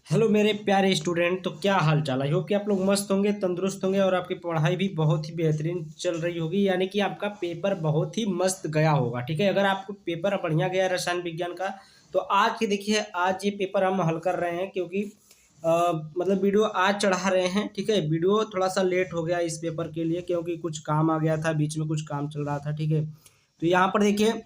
Hello मेरे प्यारे student. तो क्या हाल चाल है? होप कि आप लोग मस्त होंगे, तंदुरुस्त होंगे और आपकी पढ़ाई भी बहुत ही बेहतरीन चल रही होगी। यानी कि आपका पेपर बहुत ही मस्त गया होगा। ठीक है, अगर आपको पेपर बढ़िया गया रसायन विज्ञान का तो आज ही देखिए, आज ये पेपर हम हल कर रहे हैं क्योंकि मतलब वीडियो आज चढ़ा रहे हैं। ठीक है, वीडियो थोड़ा सा लेट हो गया इस पेपर के लिए क्योंकि कुछ काम आ गया था, बीच में कुछ काम चल रहा था। ठीक है, तो यहाँ पर देखिए,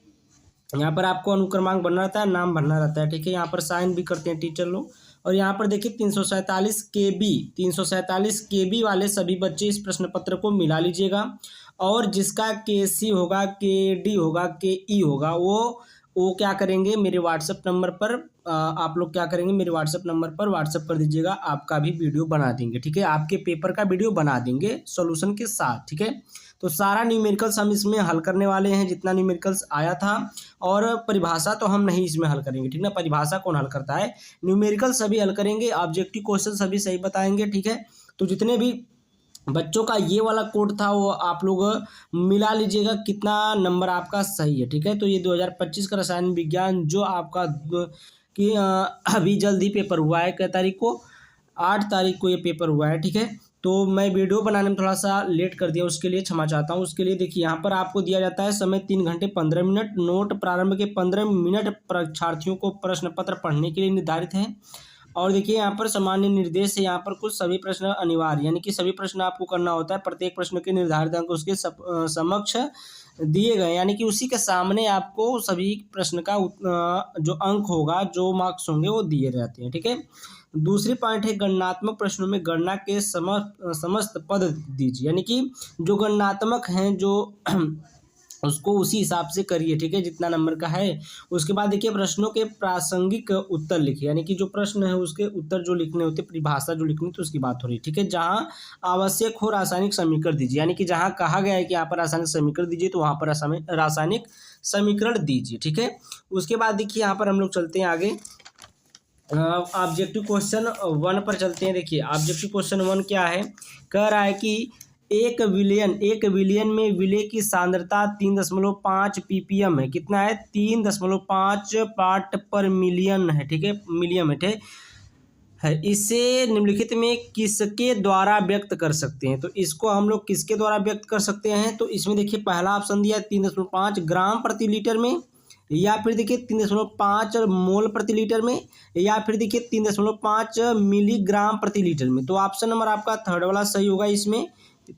यहाँ पर आपको अनुक्रमांक बनना रहता है, नाम भरना रहता है। ठीक है, यहाँ पर साइन भी करते हैं टीचर लोग। और यहाँ पर देखिए 347 KB वाले सभी बच्चे इस प्रश्न पत्र को मिला लीजिएगा। और जिसका KC होगा, KD होगा, KE होगा, वो क्या करेंगे, मेरे व्हाट्सएप नंबर पर आप लोग क्या करेंगे, मेरे व्हाट्सएप नंबर पर व्हाट्सएप कर दीजिएगा। आपका भी वीडियो बना देंगे। ठीक है, आपके पेपर का वीडियो बना देंगे सॉल्यूशन के साथ। ठीक है, तो सारा न्यूमेरिकल्स हम इसमें हल करने वाले हैं, जितना न्यूमेरिकल्स आया था। और परिभाषा तो हम नहीं इसमें हल करेंगे। ठीक ना, परिभाषा कौन हल करता है, न्यूमेरिकल सभी हल करेंगे, ऑब्जेक्टिव क्वेश्चन सभी सही बताएंगे। ठीक है, तो जितने भी बच्चों का ये वाला कोड था वो आप लोग मिला लीजिएगा, कितना नंबर आपका सही है। ठीक है, तो ये 2025 का रसायन विज्ञान जो आपका कि अभी जल्द ही पेपर हुआ है। कै तारीख को, 8 तारीख को ये पेपर हुआ है। ठीक है, तो मैं वीडियो बनाने में थोड़ा सा लेट कर दिया, उसके लिए क्षमा चाहता हूँ। उसके लिए देखिए, यहाँ पर आपको दिया जाता है समय 3 घंटे 15 मिनट। नोट प्रारंभ के 15 मिनट परीक्षार्थियों को प्रश्न पत्र पढ़ने के लिए निर्धारित है। और देखिए, यहाँ पर सामान्य निर्देश है, यहाँ पर कुछ सभी प्रश्न अनिवार्य, यानी कि सभी प्रश्न आपको करना होता है। प्रत्येक प्रश्न के निर्धारित अंक उसके समक्ष दिए गए, यानी कि उसी के सामने आपको सभी प्रश्न का जो अंक होगा, जो मार्क्स होंगे वो दिए रहते हैं। ठीक है, दूसरी पॉइंट है, गणनात्मक प्रश्नों में गणना के समस्त पद दीजिए, यानी कि जो गणनात्मक हैं जो उसको उसी हिसाब से करिए। ठीक है, जितना नंबर का है। उसके बाद देखिए, प्रश्नों के प्रासंगिक उत्तर लिखिए, यानी कि जो प्रश्न है उसके उत्तर जो लिखने होते, परिभाषा जो लिखनी तो उसकी बात हो रही है। ठीक है, जहाँ आवश्यक हो रासायनिक समीकरण दीजिए, यानी कि जहाँ कहा गया है कि यहाँ पर रासायनिक समीकरण दीजिए तो वहाँ पर रासायनिक समीकरण दीजिए। ठीक है, उसके बाद देखिए, यहाँ पर हम लोग चलते हैं आगे, ऑब्जेक्टिव क्वेश्चन 1 पर चलते हैं। देखिए, ऑब्जेक्टिव क्वेश्चन 1 क्या है, कह रहा है कि एक विलियन में विलेय की सांद्रता 3.5 ppm है। कितना है, 3.5 पार्ट पर मिलियन है। ठीक है, मिलियन है। इसे निम्नलिखित में किसके द्वारा व्यक्त कर सकते हैं? तो इसको हम लोग किसके द्वारा व्यक्त कर सकते हैं? तो इसमें देखिए, पहला ऑप्शन दिया है 3.5 ग्राम प्रति लीटर में, या फिर देखिए 3.5 मोल प्रति लीटर में, या फिर देखिए 3.5 मिलीग्राम प्रति लीटर में। तो ऑप्शन नंबर आपका थर्ड वाला सही होगा। इसमें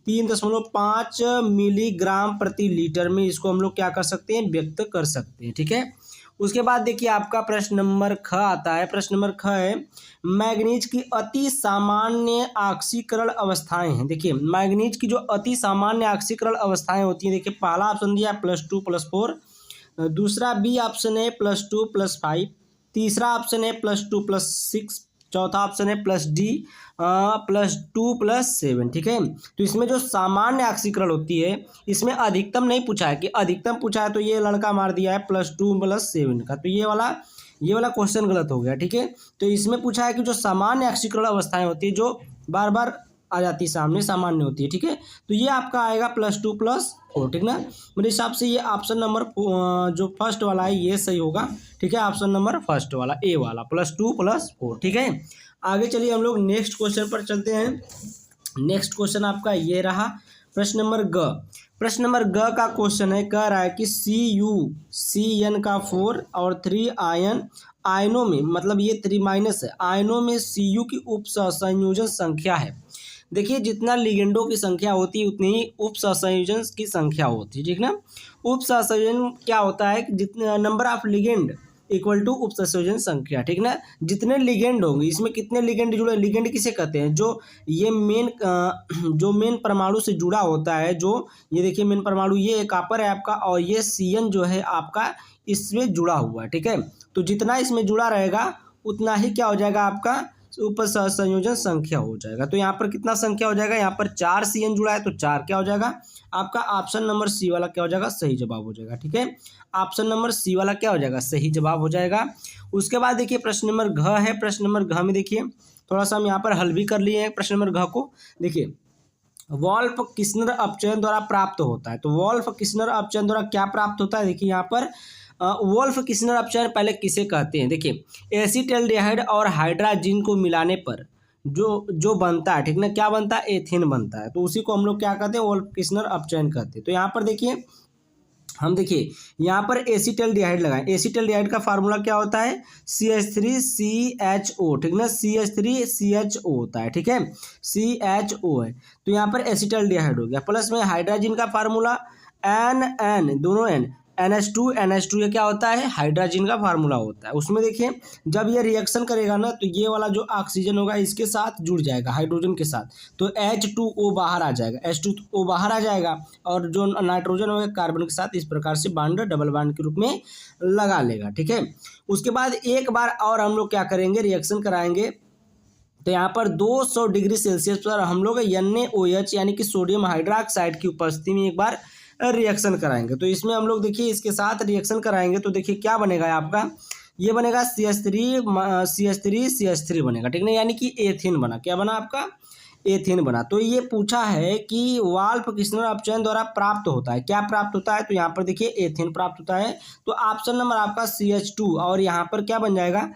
3.5 मिलीग्राम प्रति लीटर में इसको हम लोग क्या कर सकते हैं, व्यक्त कर सकते हैं। ठीक है, उसके बाद देखिए, आपका प्रश्न नंबर ख आता है। प्रश्न नंबर ख है, मैग्नीज की अति सामान्य ऑक्सीकरण अवस्थाएं हैं। देखिए, मैग्नीज की जो अति सामान्य ऑक्सीकरण अवस्थाएं होती हैं, देखिए पहला ऑप्शन दिया है +2 +4, दूसरा बी ऑप्शन है +2 +5, तीसरा ऑप्शन है +2 +6, चौथा ऑप्शन है +D +2 +7। ठीक है, तो इसमें जो सामान्य ऑक्सीकरण होती है, इसमें अधिकतम नहीं पूछा है, कि अधिकतम पूछा है तो ये लड़का मार दिया है +2 +7 का, तो ये वाला क्वेश्चन गलत हो गया। ठीक है, तो इसमें पूछा है कि जो सामान्य ऑक्सीकरण अवस्थाएं होती है, जो बार बार आ जाती है सामने, सामान्य होती है। ठीक है, तो ये आपका आएगा +2 +4। ठीक ना, मेरे हिसाब से ये ऑप्शन नंबर जो फर्स्ट वाला है ये सही होगा। ठीक है, ऑप्शन नंबर फर्स्ट वाला, ए वाला, +2 +4। ठीक है, आगे चलिए हम लोग नेक्स्ट क्वेश्चन पर चलते हैं। नेक्स्ट क्वेश्चन आपका ये रहा, प्रश्न नंबर ग। प्रश्न नंबर ग का क्वेश्चन है, कह रहा है कि CuCN का 4 और 3 आयनों में, मतलब ये 3 माइनस है, आयनों में Cu की उप सहसंयोजन संख्या है। देखिए, जितना लिगेंडों की संख्या होती है उतनी ही उप सहसंयोजन की संख्या होती है। ठीक ना, उप सहसंयोजन क्या होता है कि जितने number of ligand equal to उप सहसंयोजन संख्या। ठीक ना, जितने लिगेंड होंगे, इसमें कितने लिगेंड जुड़े, लिगेंड किसे कहते हैं, जो ये मेन परमाणु से जुड़ा होता है, जो ये देखिए मेन परमाणु, ये कॉपर है आपका, और ये CN जो है आपका इसमें जुड़ा हुआ है। ठीक है, तो जितना इसमें जुड़ा रहेगा उतना ही क्या हो जाएगा, आपका उप सहसंयोजन संख्या हो जाएगा। तो यहाँ पर कितना संख्या हो जाएगा, यहाँ पर 4 CN जुड़ा है तो 4 क्या हो जाएगा आपका, ऑप्शन नंबर सी वाला क्या हो जाएगा, सही जवाब हो जाएगा। ठीक है, ऑप्शन नंबर सी वाला क्या हो जाएगा, सही जवाब हो जाएगा। उसके बाद देखिए, प्रश्न नंबर घ है। प्रश्न नंबर घ में देखिए, थोड़ा सा हम यहाँ पर हल भी कर लिए हैं प्रश्न नंबर घ को। देखिए, वॉल्फ किस्नर अपचयन द्वारा प्राप्त होता है, तो वॉल्फ किस्नर अपचयन द्वारा क्या प्राप्त होता है, देखिए यहाँ पर वोल्फ किस्नर अपचयन पहले किसे कहते हैं? देखिए एसिटाल्डिहाइड और हाइड्राजीन को मिलाने पर जो जो बनता है, ठीक ना, क्या बनता है? एथेन बनता है। तो उसी को हम लोग क्या कहते हैं? वोल्फ किस्नर अपचयन कहते हैं। तो यहाँ पर देखिए हम देखिए यहाँ पर एसिटाल्डिहाइड लगाएं। एसिटाल्डिहाइड का फार्मूला क्या होता है? CH3CHO, ठीक ना, CH3CHO होता है, ठीक है, CHO है। तो यहाँ पर एसिटाल्डिहाइड हो गया, प्लस में हाइड्रोजन का फार्मूला NN, दोनों N, NH2 ये क्या होता है? हाइड्रोजन का फार्मूला होता है। उसमें देखिए जब ये रिएक्शन करेगा ना तो ये वाला जो ऑक्सीजन होगा इसके साथ जुड़ जाएगा हाइड्रोजन के साथ, तो H2O बाहर आ जाएगा, H2O बाहर आ जाएगा और जो नाइट्रोजन होगा कार्बन के साथ इस प्रकार से बांड डबल बांड के रूप में लगा लेगा, ठीक है। उसके बाद एक बार और हम लोग क्या करेंगे? रिएक्शन कराएंगे। तो यहाँ पर 200 डिग्री सेल्सियस पर हम लोग NaOH यानी कि सोडियम हाइड्रोक्साइड की उपस्थिति में एक बार रिएक्शन कराएंगे। तो इसमें हम लोग देखिए इसके साथ रिएक्शन कराएंगे तो देखिए क्या बनेगा आपका? ये बनेगा CH3 बनेगा, ठीक ना, यानी कि एथेन बना। क्या बना आपका? एथेन बना। तो ये पूछा है कि वोल्फ किस्नर अपचयन द्वारा प्राप्त होता है, क्या प्राप्त होता है? तो यहाँ पर देखिए एथेन प्राप्त होता है। तो ऑप्शन नंबर आपका CH2 और यहाँ पर क्या बन जाएगा?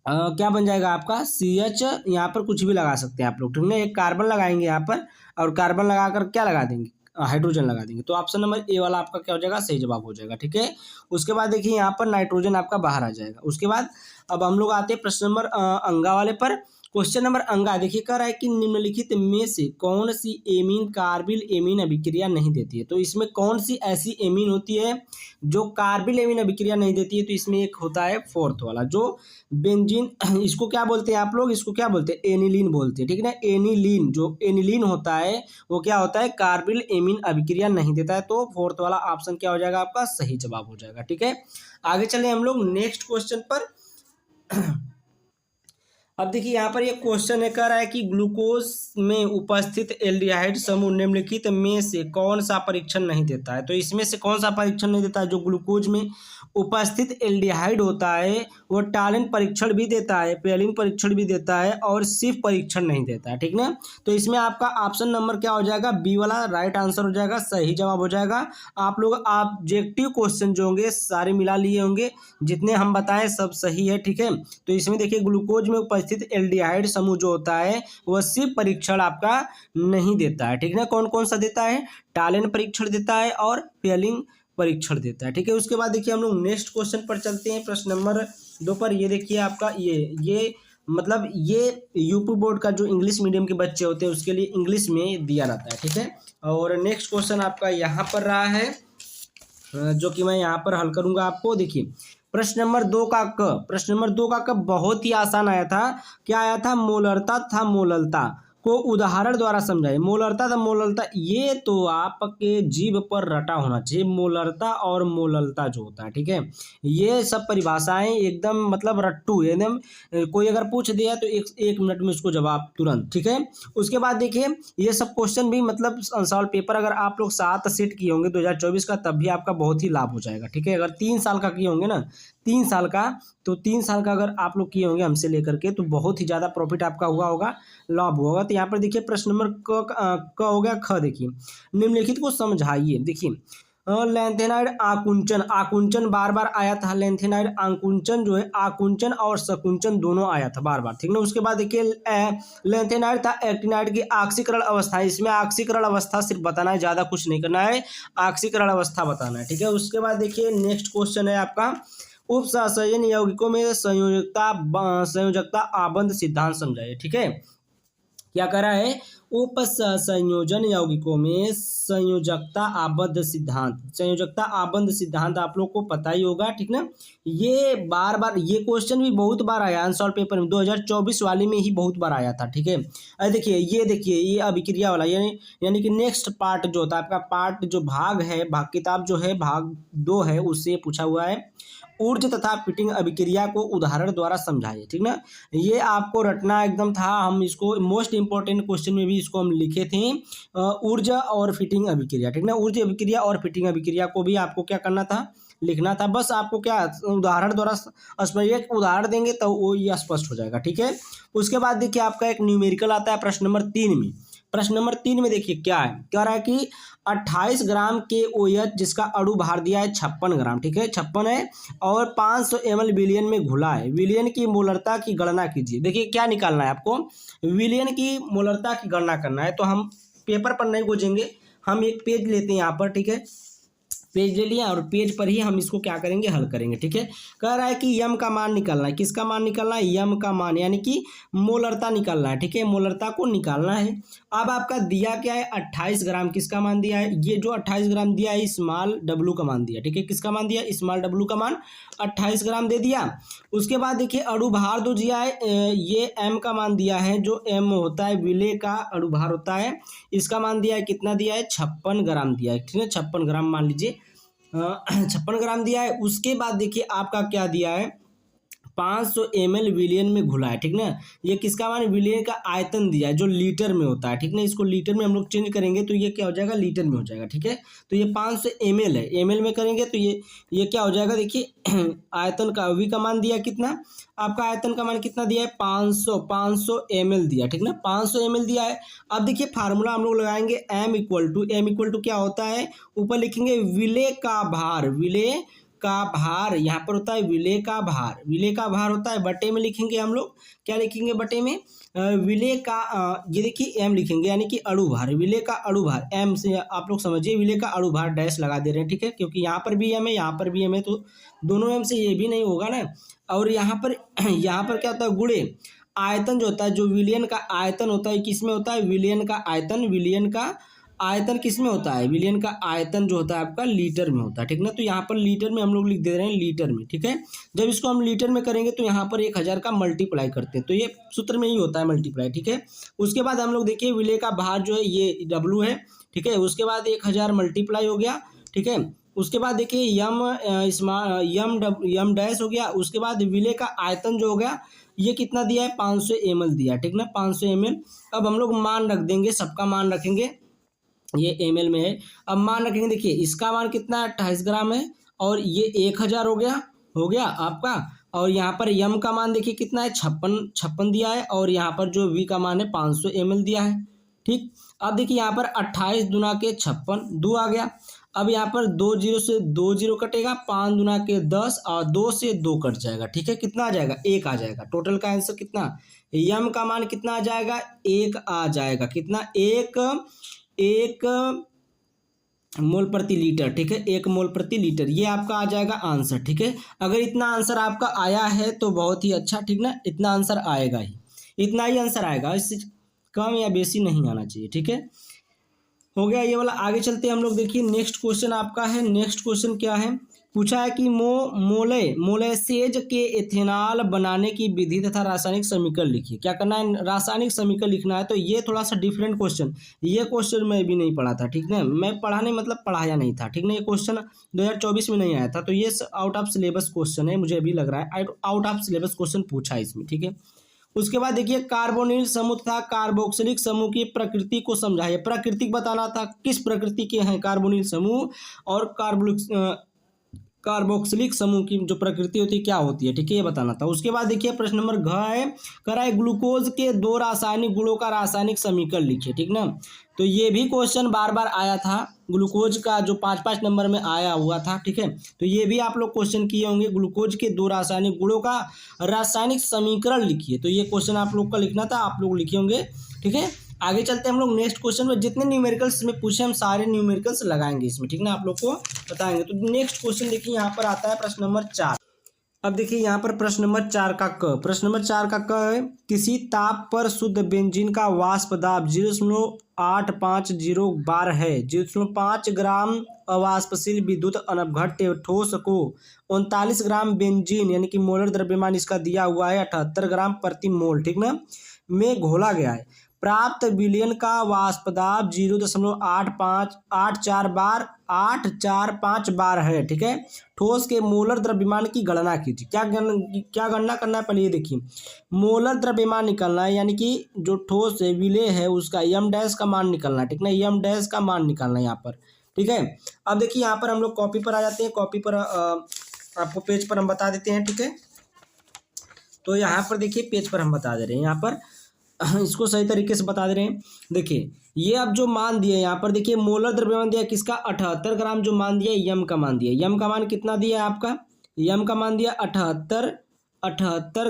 क्या बन जाएगा आपका? CH, यहाँ पर कुछ भी लगा सकते हैं आप लोग, ठीक है। एक कार्बन लगाएंगे यहाँ पर और कार्बन लगाकर क्या लगा देंगे? हाइड्रोजन लगा देंगे। तो ऑप्शन नंबर ए वाला आपका क्या हो जाएगा? सही जवाब हो जाएगा, ठीक है। उसके बाद देखिए यहाँ पर नाइट्रोजन आपका बाहर आ जाएगा। उसके बाद अब हम लोग आते हैं प्रश्न नंबर अंगा वाले पर। क्वेश्चन नंबर अंगा देखिए कह रहा है कि निम्नलिखित में से कौन सी एमीन कार्बिल एमीन अभिक्रिया नहीं देती है? तो इसमें कौन सी ऐसी एमीन होती है जो कार्बिल एमीन अभिक्रिया नहीं देती है? तो इसमें एक होता है फोर्थ वाला जो बेंजीन, इसको क्या बोलते हैं आप लोग? इसको क्या बोलते हैं? एनिलीन बोलते हैं, ठीक है ना। एनिलीन, जो एनिलीन होता है वो क्या होता है? कार्बिल एमीन अभिक्रिया नहीं देता है। तो फोर्थ वाला ऑप्शन क्या हो जाएगा आपका? सही जवाब हो जाएगा, ठीक है। आगे चले हम लोग नेक्स्ट क्वेश्चन पर। अब देखिए यहाँ पर ये क्वेश्चन है, कह रहा है कि ग्लूकोज में उपस्थित एल्डिहाइड समूह निम्नलिखित में से कौन सा परीक्षण नहीं देता है? तो इसमें से कौन सा परीक्षण नहीं देता है? जो ग्लूकोज में उपस्थित एल्डिहाइड होता है वो टालिन परीक्षण भी देता है, पेलिन परीक्षण भी देता है और सिर्फ परीक्षण नहीं देता है, ठीक ना। तो इसमें आपका ऑप्शन नंबर क्या हो जाएगा? बी वाला राइट आंसर हो जाएगा, सही जवाब हो जाएगा। आप लोग ऑब्जेक्टिव क्वेश्चन जो होंगे सारे मिला लिए होंगे, जितने हम बताएं सब सही है, ठीक है। तो इसमें देखिए ग्लूकोज में उपस्थित एल्डिहाइड समूह जो होता है वह सिर्फ परीक्षण आपका नहीं देता है, ठीक है। कौन कौन सा देता है? टालिन परीक्षण देता है और पेलिन परीक्षण देता है, ठीक है। उसके बाद देखिए हम लोग नेक्स्ट क्वेश्चन पर चलते हैं, प्रश्न नंबर 2 पर। ये देखिए आपका ये मतलब ये यूपी बोर्ड का जो इंग्लिश मीडियम के बच्चे होते हैं उसके लिए इंग्लिश में दिया रहता है, ठीक है। और नेक्स्ट क्वेश्चन आपका यहाँ पर रहा है जो कि मैं यहाँ पर हल करूँगा आपको। देखिए प्रश्न नंबर 2 का क बहुत ही आसान आया था। क्या आया था? मोलरता तथा मोललता को उदाहरण द्वारा समझाइए। मोलरता तथा मोललता ये तो आपके जीभ पर रटा होना चाहिए, मोलरता और मोललता जो होता है, ठीक है। ये सब परिभाषाएं एकदम मतलब रट्टू एकदम, कोई अगर पूछ दिया तो एक मिनट में उसको जवाब तुरंत, ठीक है। उसके बाद देखिए ये सब क्वेश्चन भी मतलब सॉल्व पेपर अगर आप लोग 7 सेट किए होंगे 2024 का तब भी आपका बहुत ही लाभ हो जाएगा, ठीक है। अगर 3 साल का किए होंगे ना, 3 साल का, तो 3 साल का अगर आप लोग किए होंगे हमसे लेकर के तो बहुत ही ज़्यादा प्रॉफिट आपका हुआ होगा, लाभ हुआ होगा। तो यहाँ पर देखिए प्रश्न नंबर क हो गया। ख देखिए निम्नलिखित को समझाइए। देखिए लेंथेनाइड आकुंचन बार बार आया था। लेंथेनाइड आकुंचन जो है, आकुंचन और सकुंचन दोनों आया था बार बार, ठीक ना। उसके बाद देखिए लेंथेनाइड था एक्टिनाइड की आक्सीकरण अवस्था। इसमें आक्सीकरण अवस्था सिर्फ बताना है, ज़्यादा कुछ नहीं करना है, आक्सीकरण अवस्था बताना है, ठीक है। उसके बाद देखिए नेक्स्ट क्वेश्चन है आपका उपसंयोजन यौगिकों में संयोजकता आबंध सिद्धांत समझाइए, ठीक है। क्या कह रहा है? उपसंयोजन यौगिकों में संयोजकता आबंध सिद्धांत आप लोग को पता ही होगा, ठीक ना। ये बार बार ये क्वेश्चन भी बहुत बार आया आंसर पेपर में, 2024 वाले में ही बहुत बार आया था, ठीक है। अरे देखिए ये अभिक्रिया वाला यानी कि नेक्स्ट पार्ट जो होता है आपका, पार्ट जो भाग है, भाग किताब जो है भाग 2 है, उससे पूछा हुआ है। ऊर्ज तथा फिटिंग अभिक्रिया को उदाहरण द्वारा समझाइए, ठीक ना। ये आपको रटना एकदम था, हम इसको मोस्ट इंपॉर्टेंट क्वेश्चन में भी इसको हम लिखे थे, ऊर्जा और फिटिंग अभिक्रिया, ठीक ना। ऊर्जा अभिक्रिया और फिटिंग अभिक्रिया को भी आपको क्या करना था? लिखना था। बस आपको क्या उदाहरण द्वारा एक उदाहरण देंगे तो वो ये स्पष्ट हो जाएगा, ठीक है। उसके बाद देखिए आपका एक न्यूमेरिकल आता है प्रश्न नंबर 3 में। प्रश्न नंबर 3 में देखिए क्या है, कह रहा है कि 28 ग्राम के OH जिसका अणु भार दिया है 56 ग्राम, ठीक है 56 है, और 500 ml विलियन में घुला है। विलियन की मोलरता की गणना कीजिए। देखिए क्या निकालना है आपको, विलियन की मोलरता की गणना करना है। तो हम पेपर पर नहीं खोजेंगे, हम एक पेज लेते हैं यहाँ पर, ठीक है पेज ले लिया और पेज पर ही हम इसको क्या करेंगे, हल करेंगे, ठीक है। कह रहा है कि यम का मान निकालना है, किसका मान निकालना है, यम का मान यानी कि मोलरता निकालना है, ठीक है मोलरता को निकालना है। अब आपका दिया क्या है 28 ग्राम, किसका मान दिया है, ये जो 28 ग्राम दिया है स्मॉल डब्लू का मान दिया, ठीक है किसका मान दिया, स्मॉल डब्लू का मान 28 ग्राम दे दिया। उसके बाद देखिए अणु भार जो दिया है ये एम का मान दिया है, जो एम होता है विलेय का अणु भार होता है, इसका मान दिया है कितना दिया है 56 ग्राम दिया है, ठीक है 56 ग्राम मान लीजिए 56 ग्राम दिया है। उसके बाद देखिए आपका क्या दिया है 500 ml विलियन में घुला है, ठीक ना। ये किसका मान, विलियन का आयतन दिया है जो लीटर में होता है, ठीक ना। इसको लीटर में हम लोग चेंज करेंगे तो ये क्या हो जाएगा, लीटर में हो जाएगा, ठीक है। तो ये 500 ml है, ml में करेंगे तो ये क्या हो जाएगा, देखिए आयतन का वी का मान दिया कितना, आपका आयतन का मान कितना दिया है 500 ml दिया, ठीक ना 500 ml दिया है। अब देखिए फार्मूला हम लोग लगाएंगे m इक्वल टू क्या होता है, ऊपर लिखेंगे विलेय का भार, विलेय का भार यहाँ पर होता है विलेय का भार, विलेय का भार होता है, बटे में लिखेंगे हम लोग, क्या लिखेंगे बटे में, विलेय का ये देखिए एम लिखेंगे यानी कि अणु भार, विलेय का अणु भार, एम से आप लोग समझिए विलेय का अणु भार डैश लगा दे रहे हैं, ठीक है क्योंकि यहाँ पर भी एम है यहाँ पर भी एम है, तो दोनों एम से ये भी नहीं होगा ना। और यहाँ पर क्या होता है गुणे आयतन जो होता है, जो विलियन का आयतन होता है किस में होता है, विलियन का आयतन, विलियन का आयतन किस में होता है, विलियन का आयतन जो होता है आपका लीटर में होता है, ठीक ना। तो यहाँ पर लीटर में हम लोग लिख दे रहे हैं लीटर में, ठीक है। जब इसको हम लीटर में करेंगे तो यहाँ पर 1000 का मल्टीप्लाई करते हैं, तो ये सूत्र में ही होता है मल्टीप्लाई, ठीक है। उसके बाद हम लोग देखिए विलेय का भार जो है ये W है, ठीक है। उसके बाद 1000 मल्टीप्लाई हो गया, ठीक है। उसके बाद देखिए यम डैश हो गया। उसके बाद विलेय का आयतन जो हो गया ये कितना दिया है 500 ml दिया, ठीक ना 500 ml। अब हम लोग मान रख देंगे, सबका मान रखेंगे, ये ml में है। अब मान रखेंगे, देखिए इसका मान कितना है 28 ग्राम है, और ये 1000 हो गया आपका। और यहाँ पर यम का मान देखिए कितना है 56 दिया है, और यहाँ पर जो वी का मान है 500 ml दिया है, ठीक। अब देखिए यहाँ पर 28 दुना के 56 2 आ गया। अब यहाँ पर 2 0 से 2 0 कटेगा, 5 दुना के 10 और 2 से 2 कट जाएगा, ठीक है कितना आ जाएगा 1 आ जाएगा। टोटल का आंसर कितना, यम का मान कितना आ जाएगा 1 आ जाएगा, कितना 1 मोल प्रति लीटर, ठीक है 1 मोल प्रति लीटर, ये आपका आ जाएगा आंसर, ठीक है। अगर इतना आंसर आपका आया है तो बहुत ही अच्छा, ठीक ना, इतना आंसर आएगा ही, इतना ही आंसर आएगा, इससे कम या बेसी नहीं आना चाहिए, ठीक है। हो गया ये वाला। आगे चलते हैं हम लोग, देखिए नेक्स्ट क्वेश्चन आपका है। नेक्स्ट क्वेश्चन क्या है, पूछा है कि मोलेसेज के एथेनॉल बनाने की विधि तथा रासायनिक समीकरण लिखिए। क्या करना है, रासायनिक समीकरण लिखना है। तो ये थोड़ा सा डिफरेंट क्वेश्चन, ये क्वेश्चन मैं भी नहीं पढ़ा था, ठीक ना, मैं पढ़ाने मतलब पढ़ाया नहीं था, ठीक ना। ये क्वेश्चन 2024 में नहीं आया था, तो ये आउट ऑफ सिलेबस क्वेश्चन है, मुझे अभी लग रहा है आउट ऑफ सिलेबस क्वेश्चन पूछा है इसमें, ठीक है। उसके बाद देखिए कार्बोनिल समूह तथा कार्बोक्सिलिक समूह की प्रकृति को समझाइए। प्रकृति बताना था, किस प्रकृति के हैं कार्बोनिल समूह और कार्बोक्सिलिक समूह की जो प्रकृति होती है क्या होती है, ठीक है ये बताना था। उसके बाद देखिए प्रश्न नंबर घ है, कह रहा है ग्लूकोज के 2 रासायनिक गुणों का रासायनिक समीकरण लिखिए, ठीक ना। तो ये भी क्वेश्चन बार बार आया था, ग्लूकोज का जो 5-5 नंबर में आया हुआ था, ठीक है। तो ये भी आप लोग क्वेश्चन किए होंगे, ग्लूकोज के 2 रासायनिक गुणों का रासायनिक समीकरण लिखिए। तो ये क्वेश्चन आप लोग का लिखना था, आप लोग लिखे होंगे, ठीक है। आगे चलते हैं हम लोग नेक्स्ट क्वेश्चन में, जितने न्यूमेरिकल्स में पूछे हम सारे न्यूमेरिकल्स लगाएंगे इसमें, ठीक ना, आप लोग को बताएंगे। तो नेक्स्ट क्वेश्चन देखिए यहाँ पर आता है प्रश्न नंबर 4। अब देखिए यहाँ पर प्रश्न नंबर 4 का क, प्रश्न नंबर 4 का क है, किसी ताप पर शुद्ध बेंजीन का वाष्प दाब 0.850 बार है, 0.5 ग्राम अवाष्पशील विद्युत अनवघट्य ठोस को 39 ग्राम बेंजीन यानी कि मोलर द्रव्यमान इसका दिया हुआ है 78 ग्राम प्रति मोल, ठीक ना, में घोला गया है। प्राप्त विलयन का वाष्प दाब 0.845 बार है, ठीक है। ठोस के मोलर द्रव्यमान की गणना कीजिए। क्या गणना करना है, पहले ये देखिए, मोलर द्रव्यमान निकालना है, यानी कि जो ठोस है विलेय है उसका यम डैश का मान निकालना है, ठीक ना, यम डैश का मान निकालना है यहाँ पर, ठीक है। अब देखिए यहाँ पर हम लोग कॉपी पर आ जाते हैं, कॉपी पर आपको पेज पर हम बता देते हैं, ठीक है। तो यहाँ पर देखिए पेज पर हम बता दे रहे हैं, यहाँ पर इसको सही तरीके से बता दे रहे हैं। देखिए ये अब जो मान दिया यहाँ पर, देखिए मोलर द्रव्यमान दिया किसका 78 ग्राम जो मान दिया, यम का मान दिया, यम का मान कितना दिया है आपका, यम का मान दिया 78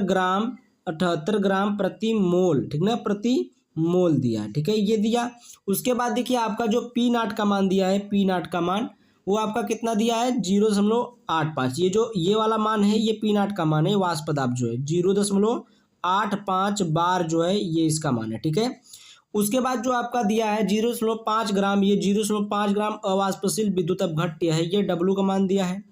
ग्राम प्रति मोल, ठीक ना, प्रति मोल दिया, ठीक है, ये दिया। उसके बाद देखिए आपका जो पी नाट का मान दिया है, पी नाट का मान वो आपका कितना दिया है 0.85, ये जो ये वाला मान है ये पी नाट का मान है, वाष्प दाब जो है 0.85 बार जो है ये इसका मान है, ठीक है। उसके बाद जो आपका दिया है 0.5 ग्राम, ये 0.5 ग्राम अवाष्पशील विद्युत अपघट्य है, ये डब्लू का मान दिया है,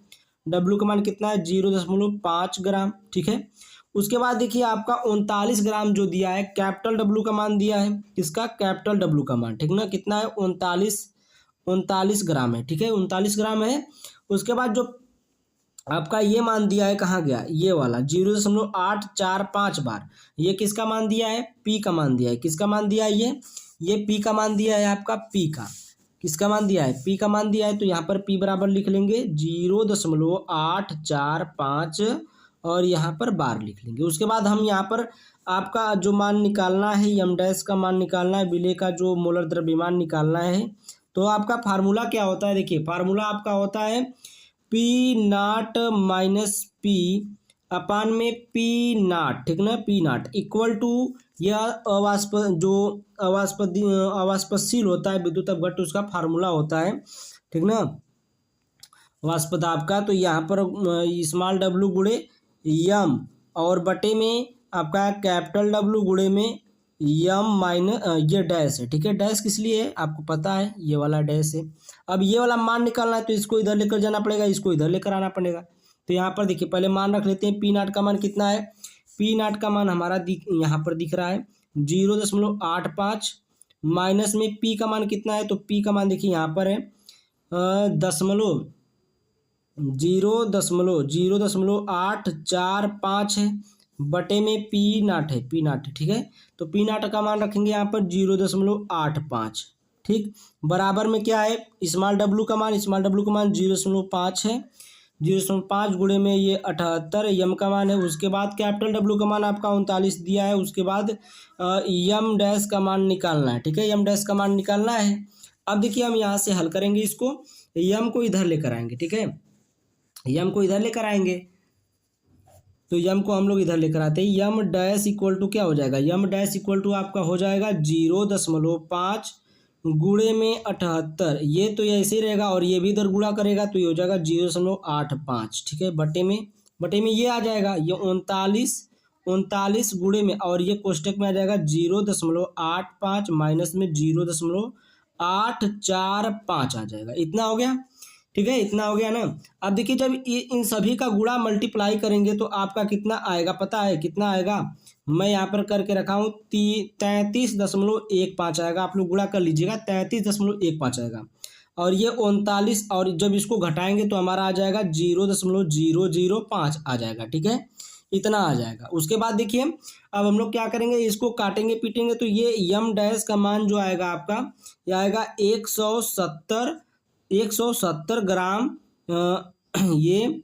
डब्लू का मान कितना है 0.5 ग्राम, ठीक है। उसके बाद देखिए आपका 39 ग्राम जो दिया है कैपिटल डब्लू का मान दिया है, किसका, कैपिटल डब्लू का मान, ठीक ना, कितना है 39 ग्राम है, ठीक है, 39 ग्राम है। उसके बाद जो आपका ये मान दिया है, कहाँ गया ये वाला 0.845 बार, ये किसका मान दिया है, पी का मान दिया है, किसका मान दिया है ये पी का मान दिया है आपका, पी का किसका मान दिया है, पी का मान दिया है। तो यहाँ पर पी बराबर लिख लेंगे 0.845 और यहाँ पर बार लिख लेंगे। उसके बाद हम यहाँ पर आपका जो मान निकालना है यम डैश का मान निकालना है, विलेय का जो मोलर द्रव्यमान निकालना है। तो आपका फार्मूला क्या होता है, देखिए फार्मूला आपका होता है पी नाट माइनस पी अपान में पी नाट, ठीक ना, पी नाट इक्वल टू यह अवाष्पशील होता है विद्युत अपघट्य, उसका फार्मूला होता है, ठीक ना, वाष्प दाब का। तो यहाँ पर स्मॉल डब्लू गुणे यम और बटे में आपका कैपिटल डब्लू गुणे में यम माइनस ये डैश है, ठीक है, डैश किस लिए है आपको पता है, ये वाला डैश है। अब ये वाला मान निकालना है तो इसको इधर लेकर जाना पड़ेगा, इसको इधर लेकर आना पड़ेगा। तो यहाँ पर देखिए पहले मान रख लेते हैं, पी नाट का मान कितना है, पी नाट का मान हमारा यहाँ पर दिख रहा है 0.85 माइनस में पी का मान कितना है, तो पी का मान देखिए यहाँ पर है 0.845 है, बटे में पी नाट है, पी नाट है, ठीक है। तो पी नाट का मान रखेंगे यहाँ पर 0.85, ठीक, बराबर में क्या है स्मॉल डब्लू का मान, स्मॉल डब्लू का मान 0.5 है, 0.5 गुणे में ये 78 यम का मान है। उसके बाद कैपिटल डब्लू का मान आपका 39 दिया है। उसके बाद यम डैश का मान निकालना है, ठीक है, यम डैश का मान निकालना है। अब देखिए हम यहाँ से हल करेंगे इसको, यम को इधर लेकर आएंगे, ठीक है, यम को इधर लेकर आएंगे। तो यम को हम लोग इधर लेकर आते हैं, यम डैश इक्वल टू क्या हो जाएगा, यम डैश इक्वल टू आपका हो जाएगा 0.5 गुणे में 78, ये तो ऐसे ही रहेगा और ये भी इधर गुणा करेगा तो ये हो जाएगा 0.85, ठीक है, बटे में ये आ जाएगा, ये 39 गुणे में और ये कोष्टक में आ जाएगा 0.85 माइनस में 0.845 आ जाएगा, इतना हो गया, ठीक है, इतना हो गया ना। अब देखिए जब इन सभी का गुणा मल्टीप्लाई करेंगे तो आपका कितना आएगा, पता है कितना आएगा, मैं यहाँ पर करके रखा हूँ 33.15 आएगा, आप लोग गुणा कर लीजिएगा 33.15 आएगा। और ये 39 और जब इसको घटाएंगे तो हमारा आ जाएगा 0.005 आ जाएगा, ठीक है, इतना आ जाएगा। उसके बाद देखिए अब हम लोग क्या करेंगे, इसको काटेंगे पीटेंगे तो ये यम डैश का मान जो आएगा आपका, ये आएगा 170 ग्राम ये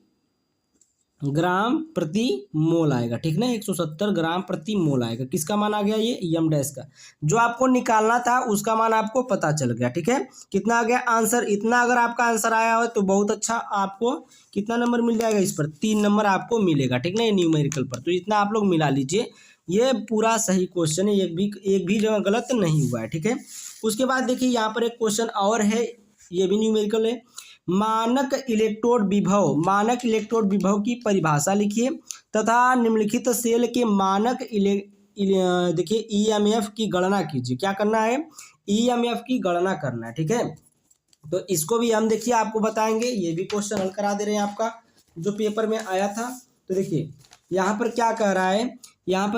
ग्राम प्रति मोल आएगा, ठीक ना, 170 ग्राम प्रति मोल आएगा। किसका मान आ गया, ये यम डैश का, जो आपको निकालना था उसका मान आपको पता चल गया, ठीक है। कितना आ गया आंसर, इतना अगर आपका आंसर आया हो तो बहुत अच्छा, आपको कितना नंबर मिल जाएगा इस पर, 3 नंबर आपको मिलेगा, ठीक ना, न्यूमेरिकल पर। तो इतना आप लोग मिला लीजिए, ये पूरा सही क्वेश्चन है, एक भी जगह गलत नहीं हुआ है, ठीक है। उसके बाद देखिए यहाँ पर एक क्वेश्चन और है, ये भी न्यूमेरिकल है, मानक इलेक्ट्रोड विभव की परिभाषा लिखिए तथा निम्नलिखित सेल के मानक देखिए ईएमएफ की गणना कीजिए। क्या करना है, ईएमएफ की गणना करना है, ठीक है। तो इसको भी हम देखिए आपको बताएंगे, ये भी क्वेश्चन हल करा दे रहे हैं आपका जो पेपर में आया था। तो देखिए यहाँ पर क्या कह रहा है, यहाँ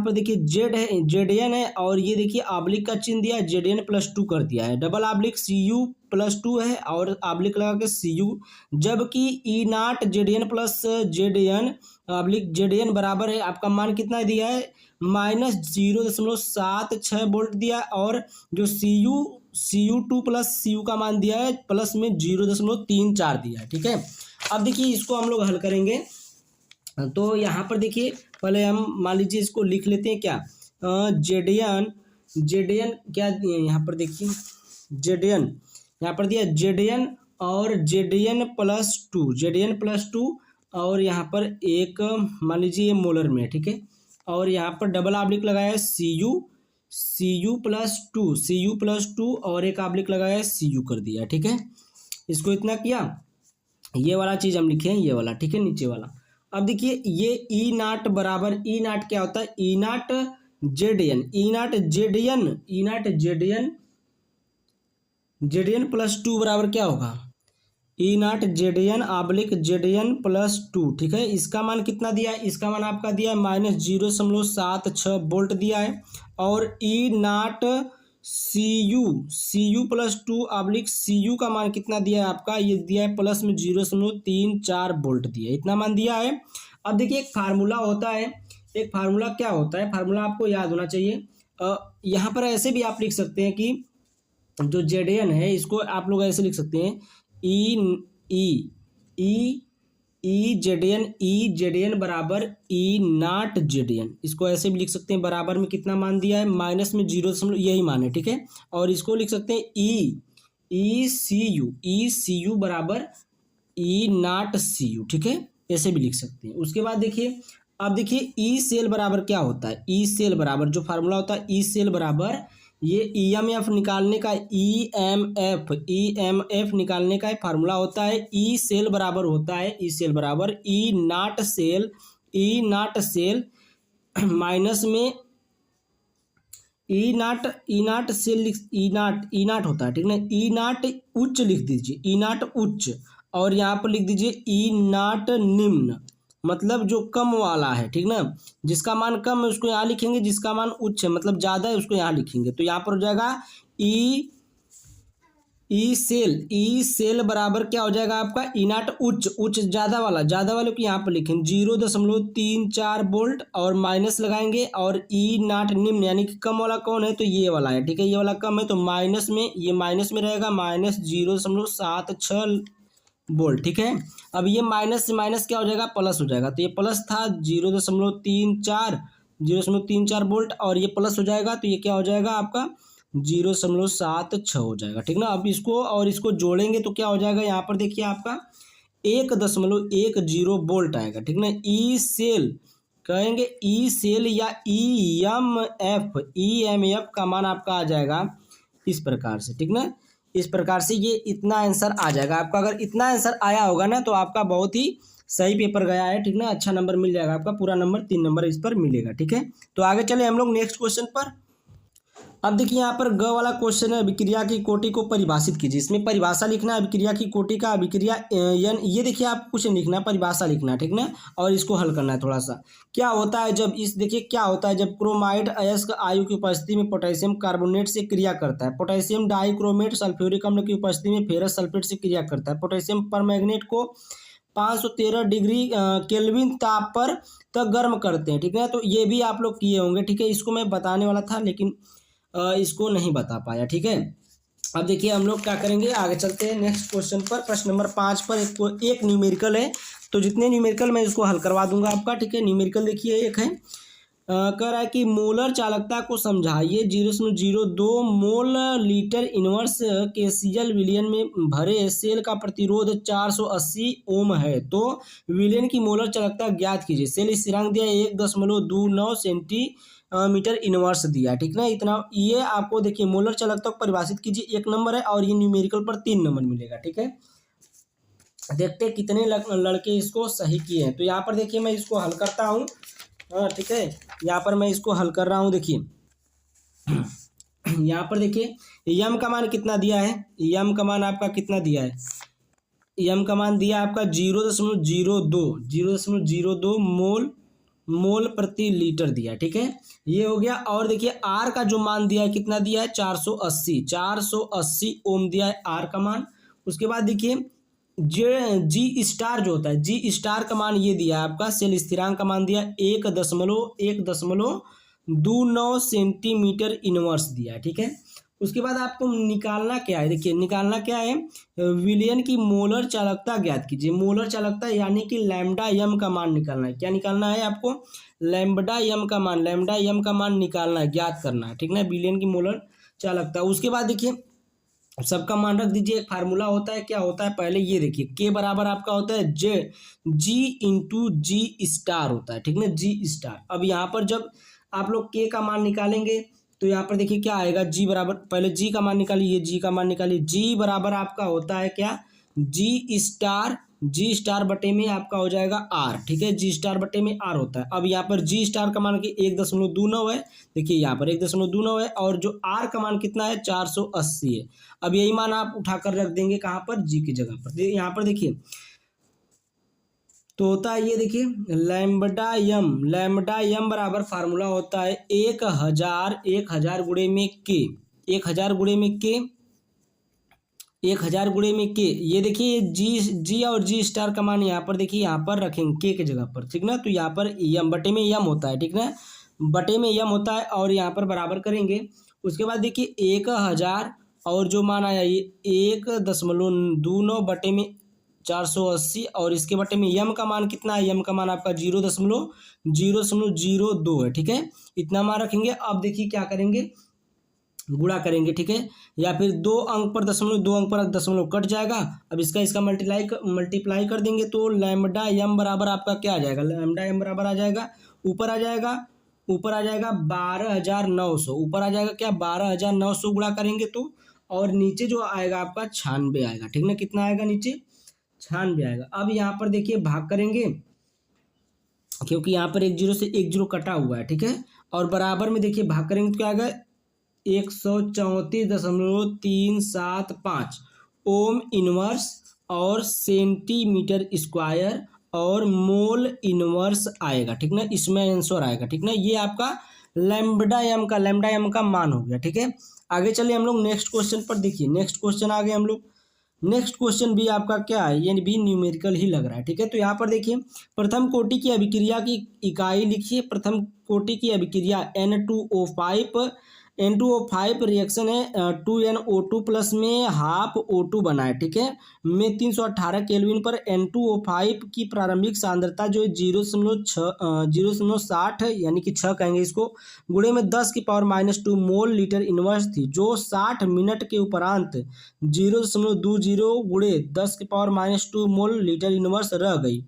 पर देखिए जेडएन है और ये देखिए आब्लिक का चिन्ह दिया है, जेडएन +2 कर दिया है, डबल आब्लिक CU+2 है और आब्लिक लगा के CU, जबकि ई नाट ZN plus ZN oblique ZN बराबर है, आपका मान कितना दिया है -0.76 वोल्ट दिया और जो CU2 प्लस CU का मान दिया है प्लस में 0.34 दिया है, ठीक है। अब देखिए इसको हम लोग हल करेंगे। तो यहाँ पर देखिए पहले हम मान लीजिए इसको लिख लेते हैं, क्या जेडीएन जेडीएन क्या दिए यहाँ पर देखिए, जेडीएन यहाँ पर दिया जेडीएन और जेडीएन प्लस टू और यहाँ पर एक मान लीजिए ये मोलर में है, ठीक है। और यहाँ पर डबल आब्लिक लगाया है सी यू प्लस टू और एक आब्लिक लगाया है सी यू कर दिया, ठीक है। इसको इतना किया, ये वाला चीज हम लिखे हैं, ये वाला, ठीक है, नीचे वाला। अब देखिए ये ई नाट बराबर, ई नाट क्या होता है, ई नाट जेडीएन प्लस टू बराबर क्या होगा, ई नाट जेडीएन आब्लिक जेडीएन प्लस टू, ठीक है। इसका मान कितना दिया है, इसका मान आपका दिया है -0.76 वोल्ट दिया है। और E naught C U plus two oblique C U का मान कितना दिया है आपका, ये दिया है प्लस में 0.34 वोल्ट दिया है, इतना मान दिया है। अब देखिए एक फार्मूला होता है, एक फार्मूला क्या होता है, फार्मूला आपको याद होना चाहिए। यहाँ पर ऐसे भी आप लिख सकते हैं कि जो जेडीएन है इसको आप लोग ऐसे लिख सकते हैं, ई जेडीएन बराबर ई नाट जेडीएन, इसको ऐसे भी लिख सकते हैं। बराबर में कितना मान दिया है, माइनस में 0 यही मान है, ठीक है। और इसको लिख सकते हैं ई सी यू बराबर ई नाट सी यू, ठीक है, ऐसे भी लिख सकते हैं। उसके बाद देखिए, अब देखिए ई सेल बराबर क्या होता है, ई सेल बराबर जो फार्मूला होता है, ई सेल बराबर ये ईएमएफ निकालने का, ईएमएफ निकालने का फार्मूला होता है। ई सेल बराबर होता है, ई सेल बराबर ई नाट सेल माइनस में ई नाट होता है, ठीक ना। ई नाट उच्च लिख दीजिए, ई नाट उच्च, और यहाँ पर लिख दीजिए ई नाट निम्न, मतलब जो कम वाला है, ठीक ना। जिसका मान कम है उसको यहाँ लिखेंगे, जिसका मान उच्च है मतलब ज्यादा है उसको यहाँ लिखेंगे। तो यहाँ पर हो जाएगा ई सेल बराबर क्या हो जाएगा आपका, ई नाट उच्च ज्यादा वाले को यहाँ पर लिखेंगे 0.34 वोल्ट और माइनस लगाएंगे। और ई नाट निम्न यानी कि कम वाला कौन है, तो ये वाला है, ठीक है, ये वाला कम है तो माइनस में, ये माइनस में रहेगा, -0.76 वोल्ट, ठीक है। अब ये माइनस से माइनस क्या हो जाएगा, प्लस हो जाएगा। तो ये प्लस था 0.34 वोल्ट और ये प्लस हो जाएगा तो ये क्या हो जाएगा आपका 0.76 हो जाएगा, ठीक ना। अब इसको और इसको जोड़ेंगे तो क्या हो जाएगा, यहाँ पर देखिए आपका 1.10 वोल्ट आएगा, ठीक ना। ई सेल कहेंगे, ई सेल या ईएमएफ का मान आपका आ जाएगा इस प्रकार से, ठीक ना। इस प्रकार से ये इतना आंसर आ जाएगा आपका। अगर इतना आंसर आया होगा ना तो आपका बहुत ही सही पेपर गया है, ठीक ना, अच्छा नंबर मिल जाएगा आपका, पूरा नंबर 3 नंबर इस पर मिलेगा, ठीक है। तो आगे चले हम लोग नेक्स्ट क्वेश्चन पर। अब देखिए यहाँ पर ग वाला क्वेश्चन है, अभिक्रिया की कोटि को परिभाषित कीजिए। इसमें परिभाषा लिखना है अभिक्रिया की कोटि का, अभिक्रिया ये देखिए आप कुछ लिखना, परिभाषा लिखना, ठीक ना, और इसको हल करना है थोड़ा सा। क्या होता है जब देखिए क्या होता है जब क्रोमाइड अयस्क आयु की उपस्थिति में पोटेशियम कार्बोनेट से क्रिया करता है, पोटेशियम डाइक्रोमेट सल्फ्यूरिक अम्ल की उपस्थिति में फेरस सल्फेट से क्रिया करता है, पोटेशियम परमैंगनेट को 513 डिग्री केल्विन ताप पर तक गर्म करते हैं, ठीक है। तो ये भी आप लोग किए होंगे, ठीक है, इसको मैं बताने वाला था लेकिन इसको नहीं बता पाया, ठीक है। अब देखिए हम लोग क्या करेंगे, आगे चलते हैं नेक्स्ट क्वेश्चन पर। प्रश्न नंबर 5 पर एक न्यूमेरिकल है, तो जितने न्यूमेरिकल मैं इसको हल करवा दूंगा आपका, ठीक है। न्यूमेरिकल देखिए एक है, कह रहा है कि मोलर चालकता को समझाइए। 0.02 मोल लीटर इनवर्स केसीएल विलियन में भरे सेल का प्रतिरोध 480 ओम है, तो विलियन की मोलर चालकता ज्ञात कीजिए। सेल स्थिरांक दिया 1.29 सेंटीमीटर इनवर्स दिया, ठीक ना। इतना ये आपको देखिए मोलर चालकता को परिभाषित कीजिए, 1 नंबर है और ये न्यूमेरिकल पर 3 नंबर मिलेगा, ठीक है। देखते हैं कितने लड़के इसको सही किए हैं। तो यहाँ पर देखिए मैं इसको हल करता हूँ, हाँ ठीक है, यहाँ पर मैं इसको हल कर रहा हूँ। देखिए यहाँ पर देखिए यम का मान कितना दिया है, यम का मान आपका कितना दिया है, यम का मान दिया आपका 0.02 मोल प्रति लीटर दिया, ठीक है, ये हो गया। और देखिए आर का जो मान दिया है कितना दिया है, 480 ओम दिया है आर का मान। उसके बाद देखिए जी स्टार जो होता है, जी स्टार का मान ये दिया है आपका, सेल स्थिरांक का मान दिया 1.29 सेंटीमीटर इनवर्स दिया है, ठीक है। उसके बाद आपको निकालना क्या है, देखिए निकालना क्या है, विलयन की मोलर चालकता ज्ञात कीजिए। मोलर चालकता यानी कि लैम्डा यम का मान निकालना है। क्या निकालना है आपको, लैम्बडा यम का मान, लैम्डा यम का मान निकालना है, ज्ञात करना है, ठीक ना, विलयन की मोलर चालकता। उसके बाद देखिए सबका मान रख दीजिए। एक फार्मूला होता है, क्या होता है पहले ये देखिए, के बराबर आपका होता है जी इंटू जी स्टार होता है, ठीक ना, जी स्टार। अब यहाँ पर जब आप लोग के का मान निकालेंगे तो यहाँ पर देखिए क्या आएगा, जी बराबर, पहले जी का मान निकालिए, जी का मान निकालिए, जी बराबर आपका होता है क्या, जी स्टार बटे में आपका हो जाएगा आर, ठीक है, जी स्टार बटे में आर होता है। अब यहाँ पर जी स्टार का मान की 1.29 है, देखिए यहाँ पर 1.29 है, और जो आर का मान कितना है 480 है। अब यही मान आप उठाकर रख देंगे कहाँ पर, जी की जगह पर। यहाँ पर देखिए तो होता है ये देखिए लैम्बडा यम बराबर फार्मूला होता है 1000 गुणे में के, 1000 गुणे में के, 1000 गुणे में के। ये देखिए जी और जी स्टार का मान यहाँ पर देखिए, यहाँ पर रखेंगे के जगह पर, ठीक ना। तो यहाँ पर यम बटे में यम होता है, ठीक ना, बटे में यम होता है, और यहाँ पर बराबर करेंगे। उसके बाद देखिए 1000 और जो मान आया ये 1.29 बटे में 480, और इसके बटे में यम का मान कितना है, यम का मान आपका 0.002 है, ठीक है, इतना मान रखेंगे। अब देखिए क्या करेंगे, गुणा करेंगे, ठीक है, या फिर 2 अंक पर दशमलव कट जाएगा। अब इसका मल्टीप्लाई कर देंगे तो लैम्बडा यम बराबर आपका क्या आ जाएगा, लैम्बडा यम बराबर आ जाएगा, ऊपर आ जाएगा 12,900, ऊपर आ जाएगा क्या 12,900 गुणा करेंगे तो, और नीचे जो आएगा आपका 96 आएगा, ठीक ना, कितना आएगा नीचे 96 आएगा। अब यहाँ पर देखिए भाग करेंगे, क्योंकि यहाँ पर 1 0 से 1 0 कटा हुआ है, ठीक है, और बराबर में देखिए भाग करेंगे तो क्या आएगा 134.375 ओम इनवर्स और सेंटीमीटर स्क्वायर और मोल इनवर्स आएगा, ठीक ना, इसमें आंसर आएगा, ठीक ना। ये आपका लैम्बडा एम का मान हो गया, ठीक है। आगे चलिए हम लोग नेक्स्ट क्वेश्चन पर, देखिए नेक्स्ट क्वेश्चन आ गए हम लोग। नेक्स्ट क्वेश्चन भी आपका क्या है, ये भी न्यूमेरिकल ही लग रहा है, ठीक है। तो यहाँ पर देखिए प्रथम कोटि की अभिक्रिया की इकाई लिखिए। प्रथम कोटि की अभिक्रिया N2O5 रिएक्शन है 2NO2 प्लस में हाफ O2 बना है, ठीक है, में 318 केल्विन पर N2O5 की प्रारंभिक सांद्रता जो है 0.60 यानी कि 6 कहेंगे इसको, गुणे में 10⁻⁻2 मोल लीटर इनवर्स थी, जो 60 मिनट के उपरांत 0.20 गुणे 10⁻⁻2 मोल लीटर इनवर्स रह गई।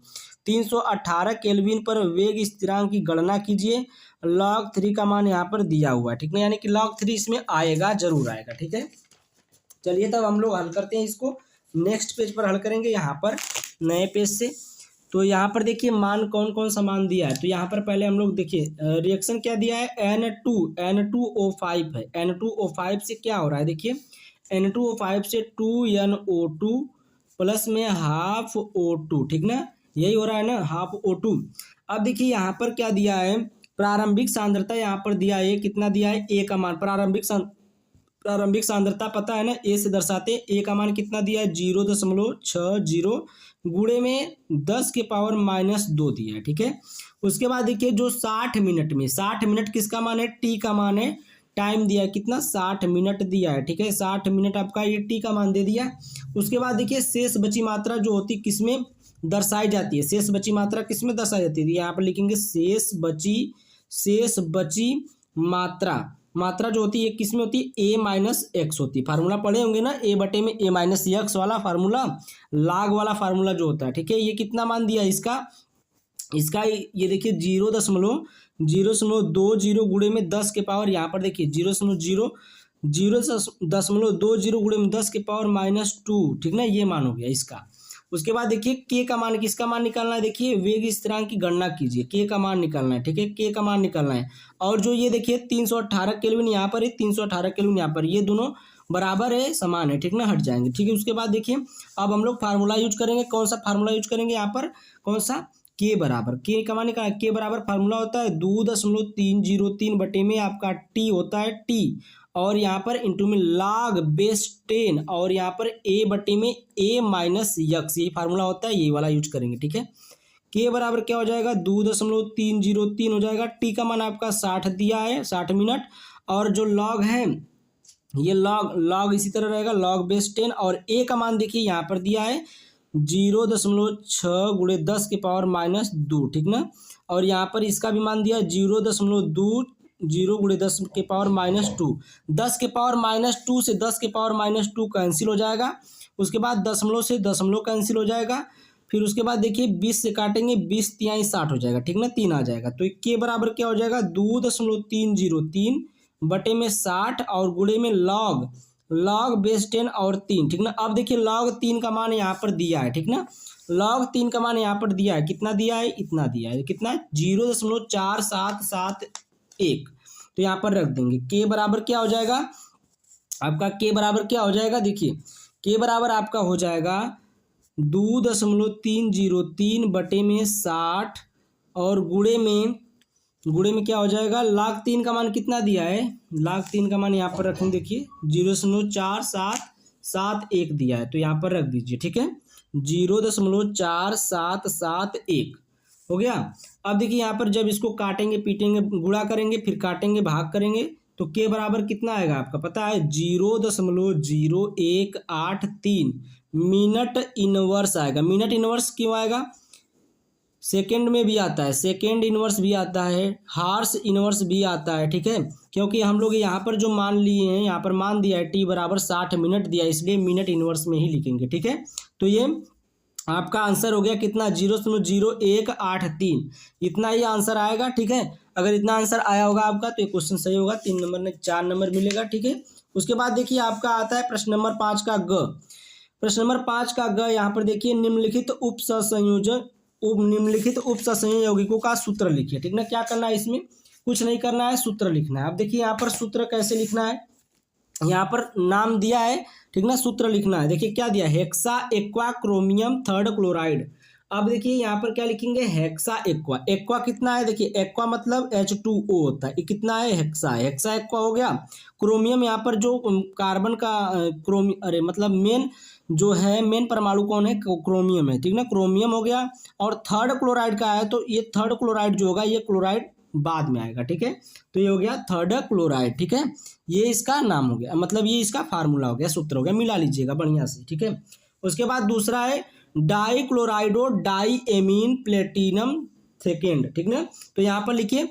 318 केल्विन पर वेग स्थिरांक की गणना कीजिए। log 3 का मान यहाँ पर दिया हुआ है, ठीक है, यानी कि log 3 इसमें आएगा, जरूर आएगा, ठीक है। चलिए तब हम लोग हल करते हैं इसको, नेक्स्ट पेज पर हल करेंगे, यहाँ पर नए पेज से। तो यहाँ पर देखिए मान कौन कौन सा मान दिया है, तो यहाँ पर पहले हम लोग देखिए रिएक्शन क्या दिया है, N2O5 है, N2O5 से क्या हो रहा है, देखिए N2O5 से 2NO2 प्लस में हाफ O2, ठीक ना, यही हो रहा है ना, हाफ O2। अब देखिए यहाँ पर क्या दिया है, प्रारंभिक सांद्रता यहाँ पर दिया है, कितना दिया है, ए का मान, प्रारंभिक सांद्रता पता है ना, ए से दर्शाते, ए का मान कितना दिया है 0.60 गुणे में 10⁻⁻2 दिया है, ठीक है। उसके बाद देखिए जो 60 मिनट किसका मान है, टी का मान है, टाइम दिया है कितना 60 मिनट दिया है, ठीक है, 60 मिनट आपका ये टी का मान दे दिया। उसके बाद देखिए शेष बची मात्रा जो होती किसमें दर्शाई जाती है, शेष बची मात्रा किसमें दर्शाई जाती है, यहाँ पर लिखेंगे शेष बची मात्रा जो होती है किसमें होती है, A-X होती है। फार्मूला पढ़े होंगे ना, A बटे में A-X वाला फार्मूला, लाग वाला फार्मूला जो होता है, ठीक है। ये कितना मान दिया इसका ये देखिए 0.020 गुणे में 10 के पावर, यहाँ पर देखिए 0.020 गुणे में 10⁻⁻2, ठीक ना, ये मान हो गया इसका। उसके बाद देखिए के का मान, किसका मान निकालना है, देखिए वेग स्थिरांक की गणना कीजिए, के का मान निकालना है, ठीक है, के का मान निकालना है। और जो ये देखिए 318 केल्विन यहाँ पर है, 318 केल्विन यहाँ पर, ये दोनों बराबर है, समान है, ठीक ना, हट जाएंगे, ठीक है। उसके बाद देखिए अब हम लोग फार्मूला यूज करेंगे, कौन सा फार्मूला यूज करेंगे यहाँ पर, कौन सा, के बराबर, के का मान निकालना, के बराबर फार्मूला होता है 2.303 बटे में आपका टी होता है, टी, और यहाँ पर इंटू में log बेस 10, और यहाँ पर a बटे में A-X, ये फार्मूला होता है, ये वाला यूज करेंगे, ठीक है। के बराबर क्या हो जाएगा 2.303 हो जाएगा, टी का मान आपका 60 दिया है, 60 मिनट, और जो log है ये लॉग लॉग इसी तरह रहेगा, log बेस 10। और ए का मान देखिए यहाँ पर दिया है 0.6 गुणे 10 के पावर माइनस 2, ठीक ना। और यहाँ पर इसका भी मान दिया 0.20 गुणे 10 के पावर माइनस 2। 10 के पावर माइनस 2 से 10 के पावर माइनस 2 कैंसिल हो जाएगा। उसके बाद दशमलव से दशमलव कैंसिल हो जाएगा। फिर उसके बाद देखिए 20 से काटेंगे, 20 तिहाई 60 हो जाएगा, ठीक ना, 3 आ जाएगा। तो के बराबर क्या हो जाएगा 2.303 बटे में 60 और गुणे में log बेस 10 और 3, ठीक ना। अब देखिए log 3 का मान यहाँ पर दिया है, ठीक ना। log 3 का मान यहाँ पर दिया है, कितना दिया है, इतना दिया है, कितना 0.4771। तो यहाँ पर रख देंगे के बराबर क्या हो जाएगा आपका, के बराबर क्या हो जाएगा, देखिए के बराबर आपका हो जाएगा 2.303 बटे में 60 और गुणे में क्या हो जाएगा, log 3 का मान कितना दिया है, log 3 का मान यहाँ पर रखेंगे, देखिए 0.4771 दिया है, तो यहाँ पर रख दीजिए, ठीक है, 0.4771 हो गया। अब देखिए यहाँ पर जब इसको काटेंगे पीटेंगे गुणा करेंगे फिर काटेंगे भाग करेंगे तो के बराबर कितना आएगा आपका पता है 0.0183 मिनट इनवर्स आएगा। मिनट इनवर्स क्यों आएगा, सेकेंड में भी आता है, सेकेंड इनवर्स भी आता है, हार्स इनवर्स भी आता है, ठीक है। क्योंकि हम लोग यहाँ पर जो मान लिए हैं, यहाँ पर मान दिया है टी बराबर 60 मिनट दिया है, इसलिए मिनट इनवर्स में ही लिखेंगे, ठीक है। तो ये आपका आंसर हो गया कितना 0.0183, इतना ही आंसर आएगा, ठीक है। अगर इतना आंसर आया होगा आपका तो ये क्वेश्चन सही होगा, 3 नंबर में 4 नंबर मिलेगा, ठीक है। उसके बाद देखिए आपका आता है प्रश्न नंबर 5 का ग। प्रश्न नंबर 5 का ग यहाँ पर देखिए निम्नलिखित उप सहसंयोजकों का सूत्र लिखिए, ठीक ना। क्या करना है इसमें, कुछ नहीं करना है, सूत्र लिखना है। अब देखिए यहाँ पर सूत्र कैसे लिखना है, यहाँ पर नाम दिया है, ठीक ना, सूत्र लिखना है। देखिए क्या दिया, hexa aqua chromium third chloride. अब देखिए यहाँ पर क्या लिखेंगे, हेक्सा एक्वा। एक्वा कितना है, देखिए एक्वा मतलब H2O होता है, ये कितना है, हेक्सा है, हेक्सा एक्वा हो गया। क्रोमियम यहाँ पर जो कार्बन का मतलब मेन जो है, मेन परमाणु कौन है, क्रोमियम है, ठीक ना, क्रोमियम हो गया। और थर्ड क्लोराइड का है तो ये थर्ड क्लोराइड जो होगा ये क्लोराइड बाद में आएगा, ठीक है। तो ये हो गया थर्ड क्लोराइड, ठीक है, ये इसका नाम हो गया, मतलब ये इसका फार्मूला हो गया, सूत्र हो गया, मिला लीजिएगा बढ़िया से, ठीक है। उसके बाद दूसरा है डाइक्लोराइडो डाइएमीन प्लेटिनम सेकेंड, ठीक ना। तो यहाँ पर लिखिए,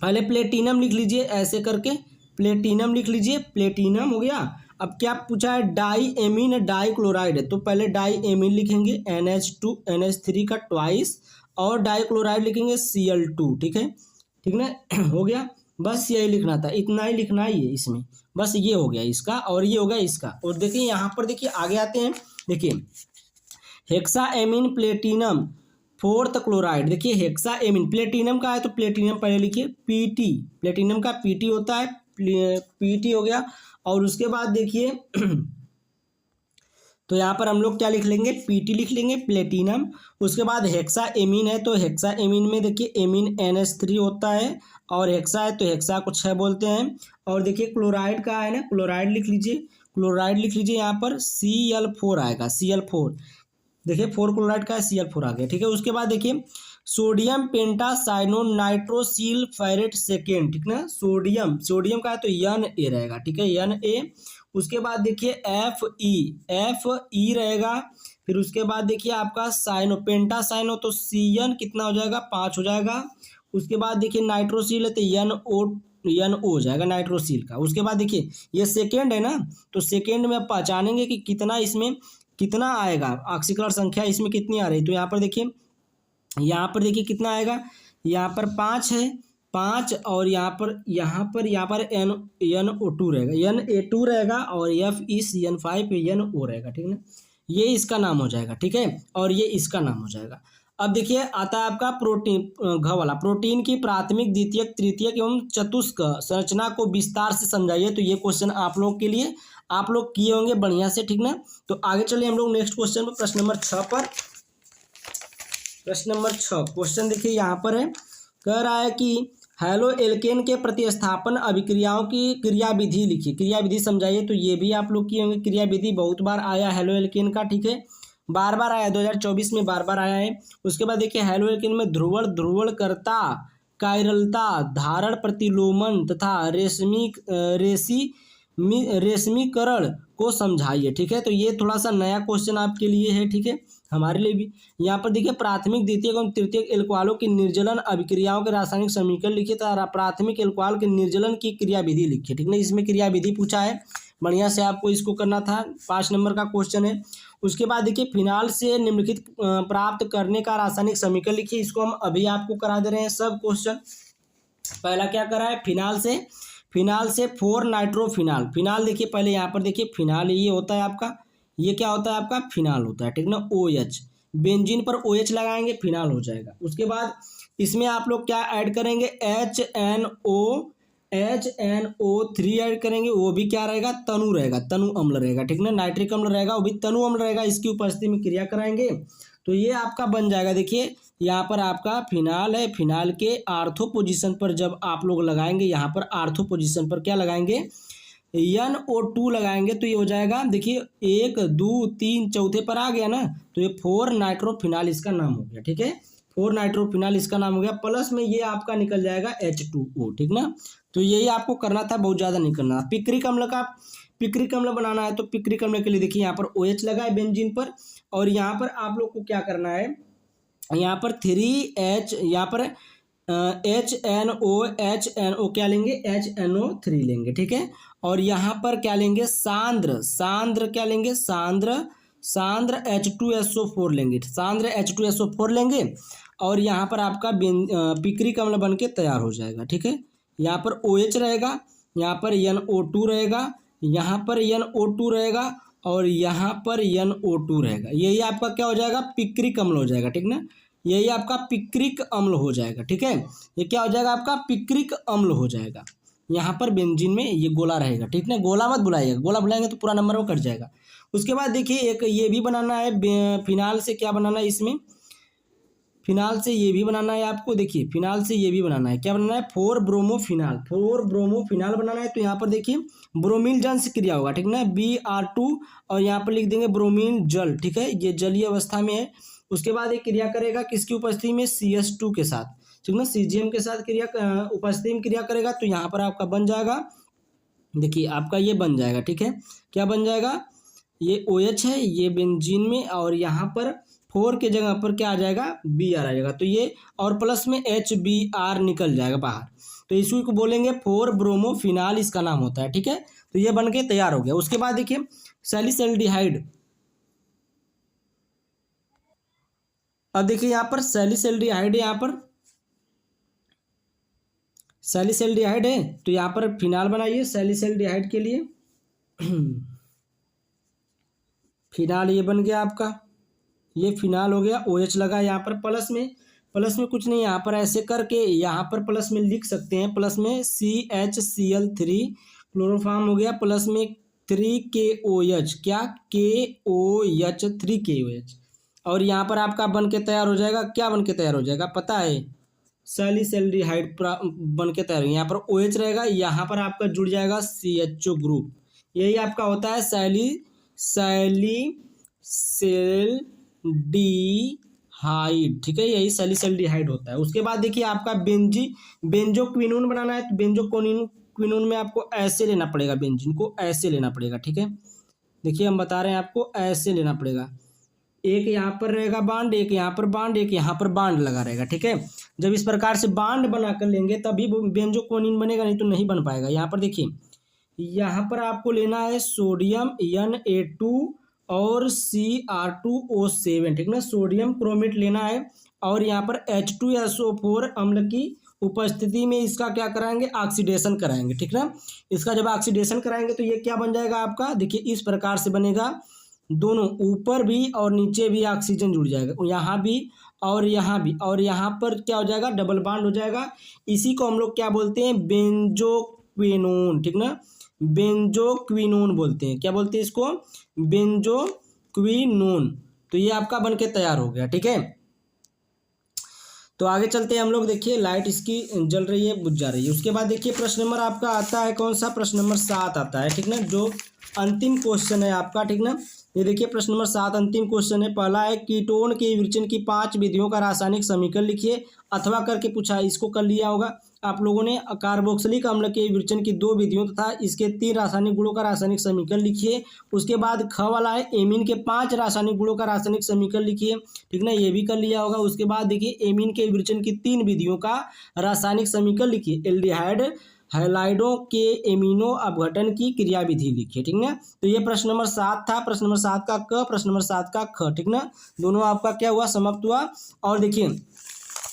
पहले प्लेटिनम लिख लीजिए ऐसे करके, प्लेटिनम लिख लीजिए, प्लेटिनम हो गया। अब क्या पूछा है, डाइएमीन डाइक्लोराइड है, तो पहले डाइएमीन लिखेंगे NH2 NH3 का ट्वाइस और डाइक्लोराइड लिखेंगे Cl2, ठीक है, ठीक ना। हो गया, बस यही लिखना था, इतना ही लिखना है ये इसमें, बस ये हो गया इसका और ये हो गया इसका। और देखिए यहाँ पर देखिए आगे आते हैं, देखिए hexa amine platinum fourth chloride. देखिए हेक्सा एमीन प्लेटिनम का है तो प्लेटिनम पहले लिखिए PT, प्लेटिनम का PT होता है, PT हो गया। और उसके बाद देखिए तो यहाँ पर हम लोग क्या लिख लेंगे, PT लिख लेंगे, प्लेटिनम। उसके बाद हेक्सा एमीन है तो हेक्सा एमीन में देखिए एमीन NH3 होता है और हेक्सा है तो हेक्सा को 6 बोलते हैं। और देखिए क्लोराइड का है ना, क्लोराइड लिख लीजिए, क्लोराइड लिख लीजिए, यहाँ पर Cl4 आएगा, Cl4, देखिए 4 क्लोराइड का है, Cl4 आ गया, ठीक है। उसके बाद देखिए सोडियम पेंटासाइनो नाइट्रोसिल फेरेट सेकेंड, ठीक ना, सोडियम का है तो Na रहेगा, ठीक है, Na। उसके बाद देखिए Fe रहेगा। फिर उसके बाद देखिए आपका साइनो पेंटासाइनो तो Cn कितना हो जाएगा, 5 हो जाएगा। उसके बाद देखिए नाइट्रोसिल है तो NO हो जाएगा नाइट्रोसिल का। उसके बाद देखिए ये सेकेंड है ना, तो सेकेंड में आप पहचानेंगे कि कितना इसमें कितना आएगा, ऑक्सीकरण संख्या इसमें कितनी आ रही है। तो यहाँ पर देखिए कितना आएगा, यहाँ पर 5 है, 5 और यहाँ पर NO2 रहेगा, Na2 रहेगा और FeCN5 NO रहेगा, ठीक है ना, ये इसका नाम हो जाएगा, ठीक है, और ये इसका नाम हो जाएगा। अब देखिए आता है आपका प्रोटीन घ वाला, प्रोटीन की प्राथमिक द्वितीयक तृतीयक एवं चतुष्क संरचना को विस्तार से समझाइए। तो ये क्वेश्चन आप लोग के लिए, आप लोग किए होंगे बढ़िया से, ठीक ना। तो आगे चलिए हम लोग नेक्स्ट क्वेश्चन पर, प्रश्न नंबर 6 पर। प्रश्न नंबर 6 क्वेश्चन देखिए यहाँ पर है, कह रहा है कि हेलो एल्केन के प्रतिस्थापन अभिक्रियाओं की क्रियाविधि लिखिए, क्रियाविधि समझाइए। तो ये भी आप लोग किए होंगे, क्रियाविधि बहुत बार आया हेलो एल्केन का, ठीक है, बार बार आया, 2024 में बार बार आया है। उसके बाद देखिए हेलो एल्केन में ध्रुवणकर्ता, कायरलता, धारण प्रतिलोमन तथा रेसी रेशमीकरण को समझाइए। ठीक है, तो ये थोड़ा सा नया क्वेश्चन आपके लिए है। ठीक है, हमारे लिए भी। यहाँ पर देखिए प्राथमिक द्वितीयक एवं तृतीयक एल्कोहलों की निर्जलन अभिक्रियाओं के रासायनिक समीकरण लिखिए। तो प्राथमिक एल्कोहल के निर्जलन की क्रियाविधि लिखिए। ठीक है, इसमें क्रियाविधि पूछा है, बढ़िया से आपको इसको करना था। 5 नंबर का क्वेश्चन है। उसके बाद देखिए फिनाल से निम्नलिखित प्राप्त करने का रासायनिक समीकरण लिखिए। इसको हम अभी आपको करा दे रहे हैं सब क्वेश्चन। पहला क्या करा है, फिनाल से 4 नाइट्रोफिनाल। फिनाल देखिए पहले यहाँ पर देखिए फिनाल ये होता है आपका, ये क्या होता है आपका, फिनाल होता है। ठीक ना, OH, बेंजीन पर OH लगाएंगे फिनाल हो जाएगा। उसके बाद इसमें आप लोग क्या ऐड करेंगे, HNO3 ऐड करेंगे। वो भी क्या रहेगा, तनु रहेगा, तनु अम्ल रहेगा। ठीक ना, नाइट्रिक अम्ल रहेगा, वो भी तनु अम्ल रहेगा। इसकी उपस्थिति में क्रिया कराएंगे तो ये आपका बन जाएगा। देखिए यहाँ पर आपका फिनाल है, फिनाल के आर्थो पोजीशन पर जब आप लोग लगाएंगे, यहाँ पर आर्थो पोजीशन पर क्या लगाएंगे, NO2 लगाएंगे तो ये हो जाएगा। देखिए 1 2 3 चौथे पर आ गया ना, तो ये 4 नाइट्रोफिनाल इसका नाम हो गया। ठीक है, 4 नाइट्रोफिनाल इसका नाम हो गया। प्लस में ये आपका निकल जाएगा H2O। ठीक ना, तो यही आपको करना था, बहुत ज़्यादा नहीं करना। पिक्रिक अम्ल बनाना है तो पिक्रिक अम्ल के लिए देखिए यहाँ पर OH लगा है बेंजीन पर, और यहाँ पर आप लोग को क्या करना है, यहाँ पर 3H, यहाँ पर HNO क्या लेंगे, HNO3 लेंगे। ठीक है, और यहाँ पर क्या लेंगे, सांद्र क्या लेंगे, सांद्र H2SO4 लेंगे, सांद्र H2SO4 लेंगे। और यहाँ पर आपका पिक्रिक अम्ल बन के तैयार हो जाएगा। ठीक है, यहाँ पर OH रहेगा, यहाँ पर NO2 रहेगा, यहाँ पर NO2 रहेगा, और यहाँ पर NO2 रहेगा। यही आपका क्या हो जाएगा, पिक्रिक अम्ल हो जाएगा। ठीक ना, यही आपका पिक्रिक अम्ल हो जाएगा। ठीक है, ये क्या हो जाएगा आपका, पिक्रिक अम्ल हो जाएगा। यहाँ पर बेंजीन में ये गोला रहेगा। ठीक ना, गोला मत बुलाइएगा, गोला बुलाएंगे तो पूरा नंबर वो कट जाएगा। उसके बाद देखिए एक ये भी बनाना है, फिनाल से क्या बनाना है, इसमें फिनाल से ये भी बनाना है आपको। देखिए फिनाल से ये भी बनाना है, क्या बनाना है, 4 ब्रोमोफिनाल बनाना है। तो यहाँ पर देखिए ब्रोमील जन से क्रिया होगा। ठीक ना, Br2, और यहाँ पर लिख देंगे ब्रोमीन जल। ठीक है, ये जलीय अवस्था में है। उसके बाद ये क्रिया करेगा किसकी उपस्थिति में, CS2 के साथ। ठीक ना, CGM के साथ उपस्थिति में क्रिया करेगा। तो यहाँ पर आपका बन जाएगा, देखिए आपका ये बन जाएगा। ठीक है, क्या बन जाएगा, ये OH है ये बेंजीन में, और यहाँ पर 4 के जगह पर क्या आ जाएगा, Br आ जाएगा। तो ये और प्लस में HBr निकल जाएगा बाहर, तो इसी को बोलेंगे 4 ब्रोमोफिनाल इसका नाम होता है। ठीक है, तो ये बन के तैयार हो गया। उसके बाद देखिए सैलिसल्डिहाइड। अब देखिए यहाँ पर सैलिसल्डिहाइड है, यहाँ पर सैलिसल्डिहाइड है, तो यहाँ पर फिनाल बनाइए सैलिसल्डिहाइड के लिए। फिनाल ये बन गया आपका, ये फिनाल हो गया। OH लगा यहाँ पर, प्लस में कुछ नहीं, यहाँ पर ऐसे करके यहाँ पर प्लस में लिख सकते हैं, प्लस में CHCl3 क्लोरोफॉर्म हो गया, प्लस में 3KOH, क्या KOH, 3KOH, और यहाँ पर आपका बन के तैयार हो जाएगा। क्या बन के तैयार हो जाएगा पता है, सैलिसल्डिहाइड बन के तैयार हो। यहाँ पर OH रहेगा, यहाँ पर आपका जुड़ जाएगा CHO ग्रुप। यही आपका होता है सैलिसल्डिहाइड। ठीक है, यही सैलिसल्डिहाइड होता है। उसके बाद देखिए आपका बेंजोक्विनोन बनाना है। तो बेंजोक्विनोन में आपको ऐसे लेना पड़ेगा, बेंजीन को ऐसे लेना पड़ेगा। ठीक है, देखिए हम बता रहे हैं आपको, ऐसे लेना पड़ेगा। एक यहाँ पर रहेगा बांड, एक यहाँ पर बांड, एक यहाँ पर बांड लगा रहेगा। ठीक है, जब इस प्रकार से बांड बना कर लेंगे तभी बेंजोक्विनोन बनेगा, नहीं तो नहीं बन पाएगा। यहाँ पर देखिए, यहाँ पर आपको लेना है सोडियम Na2 और Cr2O7। ठीक ना, सोडियम क्रोमेट लेना है, और यहाँ पर H2SO4 अम्ल की उपस्थिति में इसका क्या कराएंगे, ऑक्सीडेशन कराएंगे। ठीक ना, इसका जब ऑक्सीडेशन कराएंगे तो ये क्या बन जाएगा आपका, देखिए इस प्रकार से बनेगा। दोनों ऊपर भी और नीचे भी ऑक्सीजन जुड़ जाएगा, यहाँ भी और यहाँ भी, और यहाँ पर क्या हो जाएगा, डबल बॉन्ड हो जाएगा। इसी को हम लोग क्या बोलते हैं, बेंजोक्विनोन। ठीक ना, बेंजोक्विनोन बोलते हैं। क्या बोलते हैं इसको, बेंजोक्विनोन। तो ये आपका बन के तैयार हो गया। ठीक है, तो आगे चलते हैं हम लोग। देखिए लाइट इसकी जल रही है, बुझ जा रही है। उसके बाद देखिए प्रश्न नंबर आपका आता है कौन सा, प्रश्न नंबर 7 आता है। ठीक ना, जो अंतिम क्वेश्चन है आपका, ठीक ना। ये देखिए प्रश्न नंबर 7 अंतिम क्वेश्चन है। पहला है कीटोन के विरचन की 5 विधियों का रासायनिक समीकरण लिखिए, अथवा करके पूछा है, इसको कर लिया होगा आप लोगों ने। कार्बोक्सिलिक अम्ल के विरचन की 2 विधियों तथा इसके 3 रासायनिक गुणों का रासायनिक समीकरण लिखिए। उसके बाद ख वाला है एमीन के 5 रासायनिक गुणों का रासायनिक समीकरण लिखिए, ठीक ना, ये भी कर लिया होगा। उसके बाद देखिए एमीन के विरचन की 3 विधियों का रासायनिक समीकरण लिखिए। एल्डिहाइड हैलाइडों के एमिनो अपघटन की क्रियाविधि लिखिए, ठीक ना। तो ये प्रश्न नंबर 7 था। प्रश्न नंबर 7 का क, प्रश्न नंबर 7 का ख, ठीक ना। दोनों आपका क्या हुआ, समाप्त हुआ। और देखिए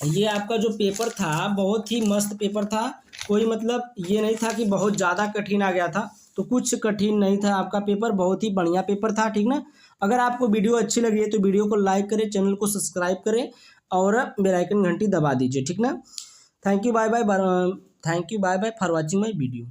ये आपका जो पेपर था बहुत ही मस्त पेपर था। कोई मतलब ये नहीं था कि बहुत ज़्यादा कठिन आ गया था, तो कुछ कठिन नहीं था आपका पेपर, बहुत ही बढ़िया पेपर था, ठीक ना। अगर आपको वीडियो अच्छी लगी है तो वीडियो को लाइक करें, चैनल को सब्सक्राइब करें और बेल आइकन घंटी दबा दीजिए, ठीक ना। Thank you bye bye for watching my video.